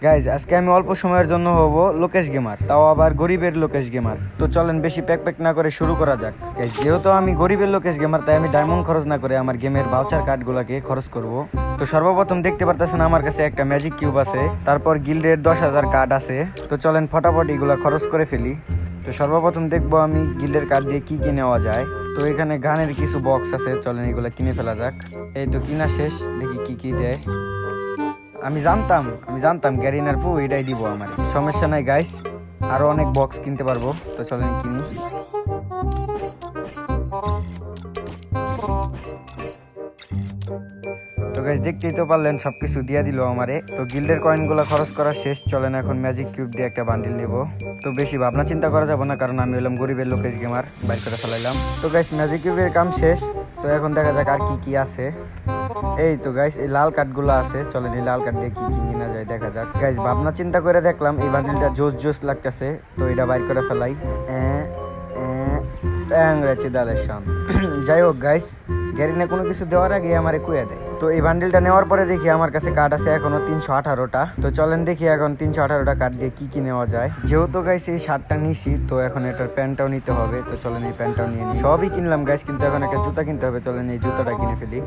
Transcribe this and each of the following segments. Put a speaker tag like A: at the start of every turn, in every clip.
A: Guys আজকে আমি অল্প সময়ের জন্য হব লোকেশ গেমার, তাও আবার গরিবের লোকেশ গেমার। তো চলেন বেশি প্যাক না করে শুরু করা যাক। গাইজ যেহেতু আমি গরিবের লোকেশ গেমার, তাই আমি ডায়মন্ড খরচ না করে আমার গেমের ভাউচার কার্ডগুলোকে খরচ করব। তো সর্বপ্রথম দেখতে পারতেছেন আমার কাছে একটা ম্যাজিক কিউব আছে, তারপর গিল্ডের 10,000 কার্ড আছে। তো চলেন ফটাফট এগুলা খরচ করে ফেলি। তো সর্বপ্রথম দেখবো আমি গিল্ডের কার্ড দিয়ে কি কি নেওয়া যায়। তো এখানে গানের কিছু বক্স আছে, চলেন এগুলা কিনে ফেলা যাক। এই তো কিনা শেষ, দেখি কি কি দেয়। আমি জানতাম গ্যারিনার পু এটাই দিব আমার, সমস্যা নাই গাইস, আরো অনেক বক্স কিনতে পারবো। তো চলেন কিনি। তো গাইস দেখতেই তো পারলেন সবকিছু দিয়া দিল আমারে। তো গিল্ডের কয়েনগুলো খরচ করা শেষ, চলেন এখন ম্যাজিক কিউব দিয়ে একটা বান্ডিল নেব। তো বেশি ভাবনা চিন্তা করা যাবে না, কারণ আমি হলাম গরিবের লোকেশ গেমার, বাইর করে ফেলাইলাম। তো গাইস ম্যাজিক কিউবের কাম শেষ। তো এখন দেখা যাক আর কি কি আছে। এই তো গাইস এই লাল কার্ডগুলো আছে, চলেন এই লাল কার্ড দিয়ে কি কি কিনা যায় দেখা যাক। গাইস ভাবনা চিন্তা করে দেখলাম এই বান্ডিলটা জোস লাগতেছে, তো এটা বাইর করে ফেলাই। যাই হোক গাইস, গ্যারিনে কোনো কিছু দেওয়ার আগে আমারে কুয়ে দেয়। তো এই বান্ডিলটা নেওয়ার পরে দেখি আমার কাছে কার্ড আছে এখনো 318টা। তো চলেন দেখি এখন 318টা কার্ড দিয়ে কি কি নেওয়া যায়। যেহেতু গাইস এই শার্টটা নিছি, তো এখন এটার প্যান্টটাও নিতে হবে। তো চলেন এই প্যান্টটাও নিয়ে নিই। সবই কিনলাম গাইস, কিন্তু এখন একটা জুতা কিনতে হবে, চলেন এই জুতাটা কিনে ফেলি।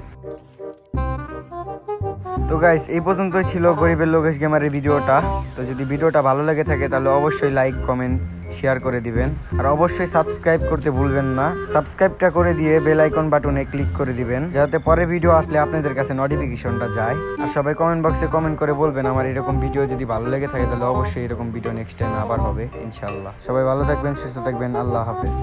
A: তো গাইস এই পর্যন্তই ছিল গরিবের লোকেশ গেমারের ভিডিওটা। তো যদি ভিডিওটা ভালো লেগে থাকে তাহলে অবশ্যই লাইক কমেন্ট শেয়ার করে দিবেন, আর অবশ্যই সাবস্ক্রাইব করতে ভুলবেন না। সাবস্ক্রাইবটা করে দিয়ে বেল আইকন বাটনে ক্লিক করে দিবেন, যাতে পরে ভিডিও আসলে আপনাদের কাছে নোটিফিকেশনটা যায়। আর সবাই কমেন্ট বক্সে কমেন্ট করে বলবেন আমার এরকম ভিডিও যদি ভালো লেগে থাকে, তাহলে অবশ্যই এরকম ভিডিও নেক্সট টাইম আবার হবে ইনশাআল্লাহ। সবাই ভালো থাকবেন, সুস্থ থাকবেন, আল্লাহ হাফেজ।